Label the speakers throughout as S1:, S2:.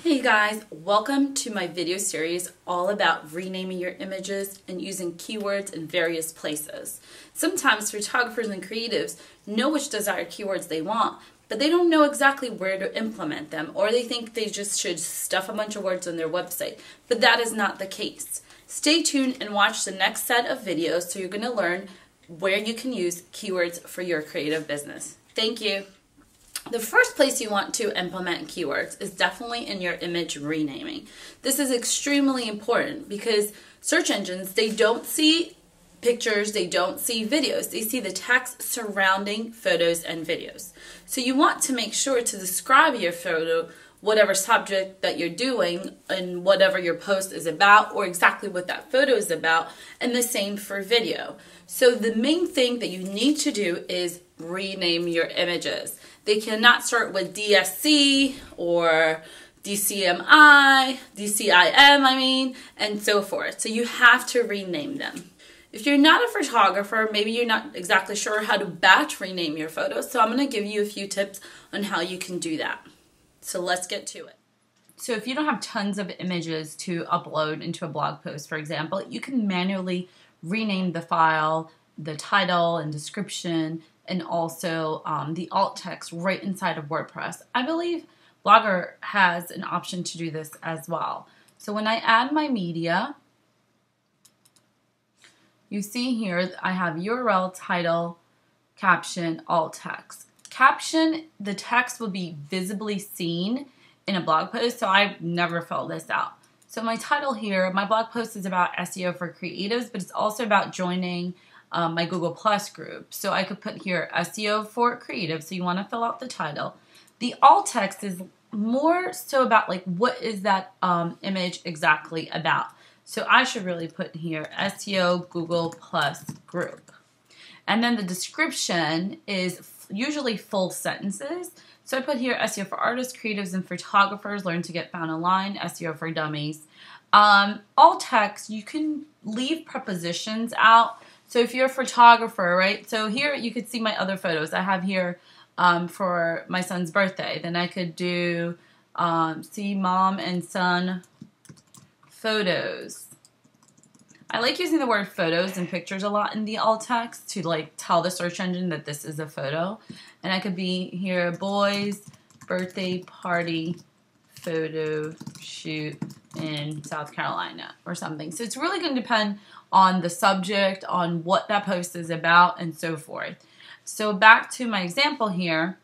S1: Hey guys, welcome to my video series all about renaming your images and using keywords in various places. Sometimes photographers and creatives know which desired keywords they want, but they don't know exactly where to implement them, or they think they just should stuff a bunch of words on their website, but that is not the case. Stay tuned and watch the next set of videos so you're going to learn where you can use keywords for your creative business. Thank you. The first place you want to implement keywords is definitely in your image renaming. This is extremely important because search engines, they don't see pictures, they don't see videos, they see the text surrounding photos and videos. So you want to make sure to describe your photo, whatever subject that you're doing and whatever your post is about, or exactly what that photo is about, and the same for video. So the main thing that you need to do is rename your images. They cannot start with DSC or DCMI, DCIM, and so forth. So you have to rename them. If you're not a photographer, maybe you're not exactly sure how to batch rename your photos, so I'm going to give you a few tips on how you can do that. So let's get to it. So if you don't have tons of images to upload into a blog post, for example, you can manually rename the file, the title and description, and also the alt text right inside of WordPress. I believe Blogger has an option to do this as well. So when I add my media, you see here I have URL, title, caption, alt text. Caption, the text will be visibly seen in a blog post, so I never fill this out. So my title here, my blog post is about SEO for creatives, but it's also about joining my Google Plus group. So I could put here SEO for creatives, so you want to fill out the title. The alt text is more so about like what is that image exactly about. So I should really put here SEO Google Plus group. And then the description is usually full sentences. So I put here SEO for artists, creatives, and photographers, learn to get found online, SEO for dummies. Alt text, you can leave prepositions out. So if you're a photographer, right? So here you could see my other photos. I have here for my son's birthday. Then I could do see mom and son photos. I like using the word photos and pictures a lot in the alt text to like tell the search engine that this is a photo. And I could be here, boys birthday party photo shoot in South Carolina or something. So it's really going to depend on the subject, on what that post is about, and so forth. So back to my example here,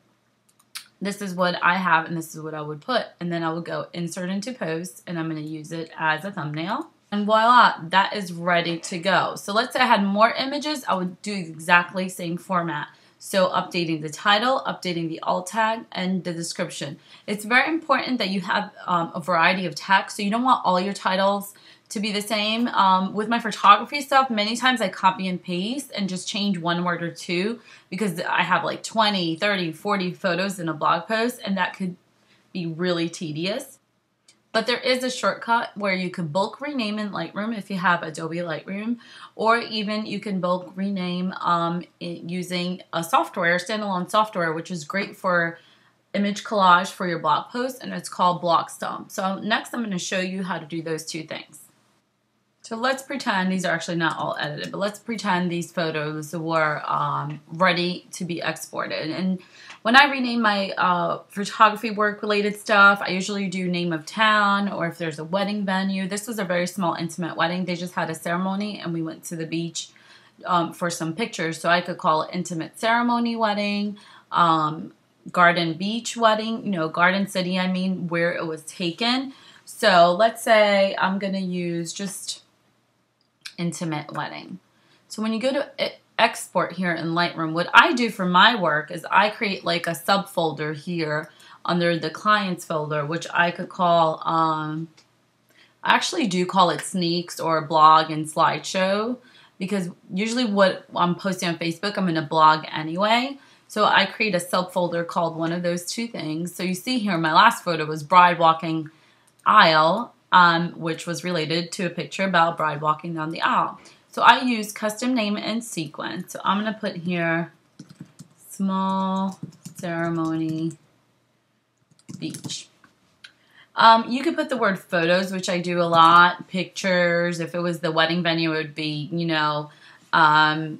S1: this is what I have and this is what I would put. And then I would go insert into post and I'm going to use it as a thumbnail. And voila, that is ready to go. So let's say I had more images, I would do exactly same format. So updating the title, updating the alt tag, and the description. It's very important that you have a variety of text. So you don't want all your titles to be the same. With my photography stuff, many times I copy and paste and just change one word or two because I have like 20, 30, 40 photos in a blog post, and that could be really tedious. But there is a shortcut where you could bulk rename in Lightroom if you have Adobe Lightroom, or even you can bulk rename using a software, standalone software, which is great for image collage for your blog post, and it's called Blockstomp. So next I'm going to show you how to do those two things. So let's pretend these are actually not all edited, but let's pretend these photos were ready to be exported. And when I rename my photography work related stuff, I usually do name of town, or if there's a wedding venue. This was a very small intimate wedding. They just had a ceremony and we went to the beach for some pictures. So I could call it intimate ceremony wedding, garden beach wedding, garden city, where it was taken. So let's say I'm going to use just intimate wedding. So when you go to export here in Lightroom, what I do for my work is I create like a subfolder here under the clients folder, which I could call, I actually do call it sneaks or blog and slideshow, because usually what I'm posting on Facebook, I'm in a blog anyway. So I create a subfolder called one of those two things. So you see here, my last photo was bride walking aisle, which was related to a picture about bride walking down the aisle. So I use custom name and sequence. So I'm going to put here small ceremony beach. You could put the word photos, which I do a lot, pictures. If it was the wedding venue, it would be, you know, trying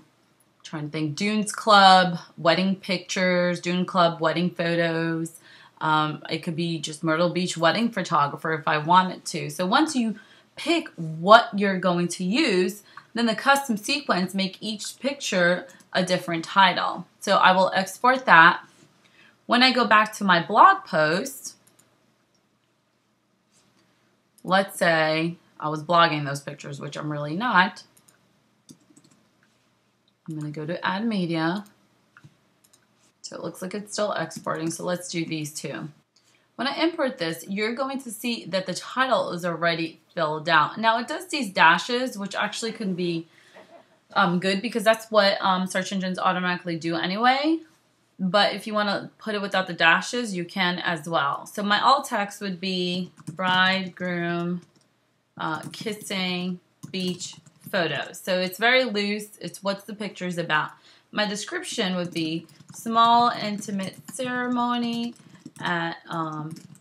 S1: to think, Dunes Club, wedding pictures, Dune Club, wedding photos. It could be just Myrtle Beach wedding photographer if I wanted to. So once you pick what you're going to use, then the custom sequence make each picture a different title. So I will export that. When I go back to my blog post, let's say I was blogging those pictures, which I'm really not. I'm going to go to Add Media. So it looks like it's still exporting. So let's do these two. When I import this, you're going to see that the title is already filled out. Now it does these dashes, which actually can be good because that's what search engines automatically do anyway. But if you want to put it without the dashes, you can as well. So my alt text would be bridegroom kissing beach photos. So it's very loose. It's what's the picture's about. My description would be small intimate ceremony at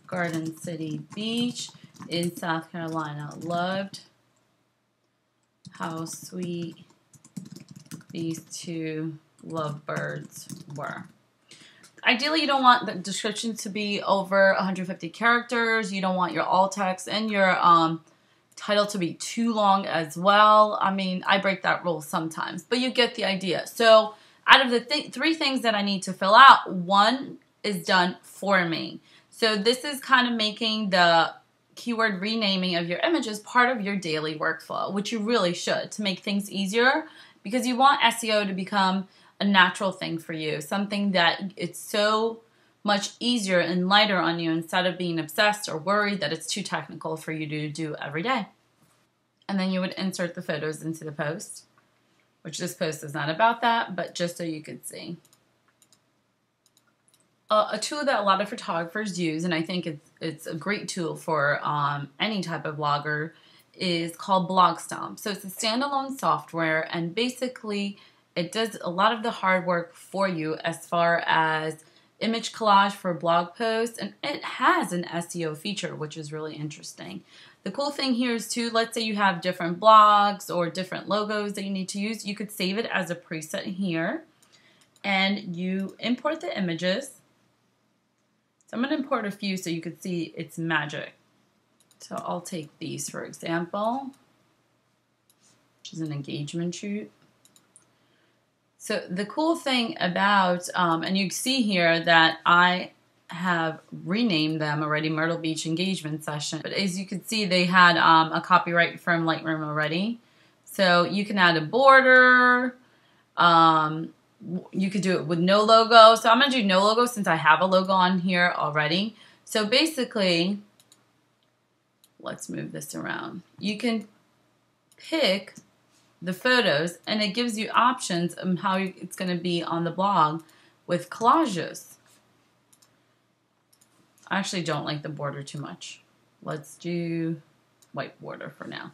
S1: Garden City Beach in South Carolina. Loved how sweet these two lovebirds were. Ideally, you don't want the description to be over 150 characters. You don't want your alt text and your title to be too long as well. I mean, I break that rule sometimes, but you get the idea. So out of the three things that I need to fill out, one is done for me. So this is kind of making the keyword renaming of your images part of your daily workflow, which you really should, to make things easier, because you want SEO to become a natural thing for you, something that it's so much easier and lighter on you instead of being obsessed or worried that it's too technical for you to do every day. And then you would insert the photos into the post, which this post is not about that, but just so you could see. A tool that a lot of photographers use, and I think it's a great tool for any type of blogger, is called BlogStomp. So it's a standalone software, and basically it does a lot of the hard work for you as far as image collage for blog posts, and it has an SEO feature, which is really interesting. The cool thing here is too, let's say you have different blogs or different logos that you need to use, you could save it as a preset here, and you import the images. So I'm going to import a few so you can see its magic. So I'll take these for example, which is an engagement shoot. So the cool thing about, and you see here that I have renamed them already, Myrtle Beach Engagement Session. But as you can see, they had a copyright from Lightroom already. So you can add a border. You could do it with no logo. So I'm going to do no logo since I have a logo on here already. So basically, let's move this around. You can pick the photos, and it gives you options on how it's going to be on the blog with collages. I actually don't like the border too much. Let's do white border for now.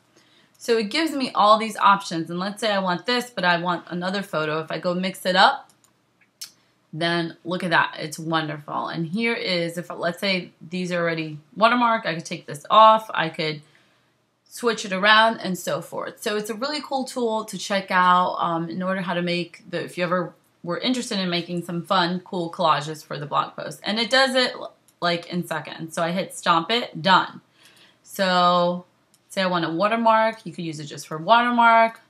S1: So it gives me all these options, and let's say I want this, but I want another photo. If I go mix it up, then look at that. It's wonderful. And here is, if let's say these are already watermarked, I could take this off. I could switch it around and so forth. So it's a really cool tool to check out in order how to make if you ever were interested in making some fun, cool collages for the blog post. And it does it like in seconds. So I hit stomp it, done. So say I want a watermark, you could use it just for watermark.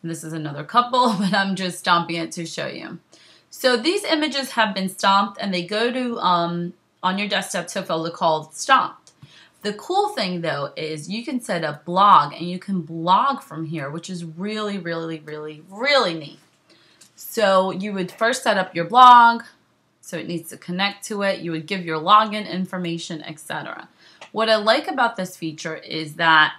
S1: And this is another couple, but I'm just stomping it to show you. So these images have been stomped, and they go to on your desktop to a folder called Stomp. The cool thing though is you can set up blog, and you can blog from here, which is really, really, really, really neat. So you would first set up your blog, so it needs to connect to it. You would give your login information, etc. What I like about this feature is that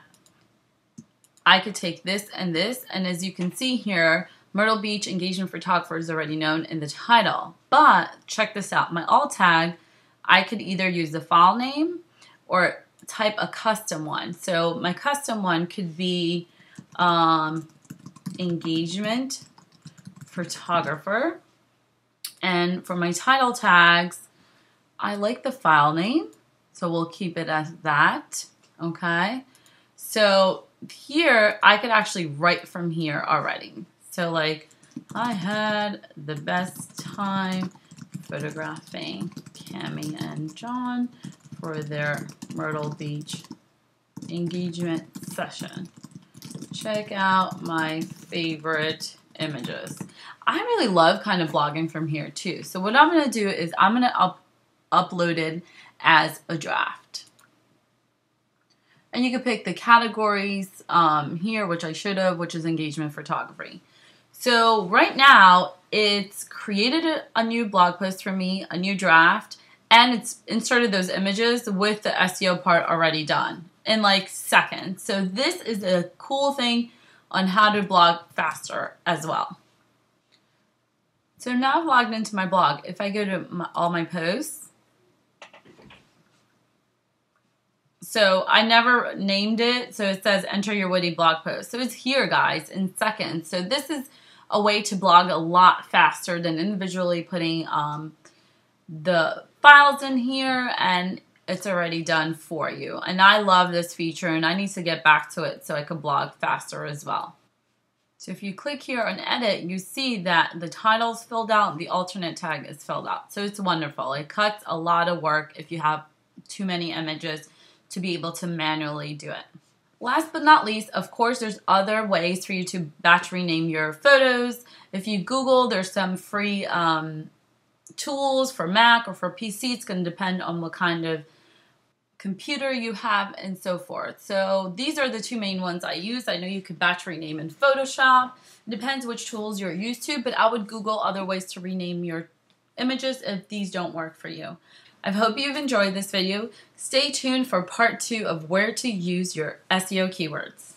S1: I could take this, and as you can see here, Myrtle Beach Engagement Photographer is already known in the title. But check this out, my alt tag, I could either use the file name or type a custom one. So my custom one could be engagement photographer. And for my title tags, I like the file name. So we'll keep it as that, okay? So here, I could actually write from here already. So like, I had the best time photographing Cammie and John for their Myrtle Beach engagement session. Check out my favorite images. I really love kind of blogging from here too. So what I'm going to do is I'm going to upload it as a draft. And you can pick the categories here, which I should have, which is engagement photography. So right now, it's created a new blog post for me, a new draft, and it's inserted those images with the SEO part already done in like seconds. So this is a cool thing on how to blog faster as well. So now I've logged into my blog. If I go to all my posts, so I never named it, so it says enter your witty blog post. So it's here, guys, in seconds. So this is a way to blog a lot faster than individually putting the files in here, and it's already done for you. And I love this feature, and I need to get back to it so I can blog faster as well. So if you click here on edit, you see that the title's filled out, the alternate tag is filled out. So it's wonderful. It cuts a lot of work if you have too many images to be able to manually do it. Last but not least, of course, there's other ways for you to batch rename your photos. If you Google, there's some free tools for Mac or for PC. It's going to depend on what kind of computer you have and so forth. So these are the two main ones I use. I know you could batch rename in Photoshop. It depends which tools you're used to, but I would Google other ways to rename your images if these don't work for you. I hope you've enjoyed this video. Stay tuned for part 2 of where to use your SEO keywords.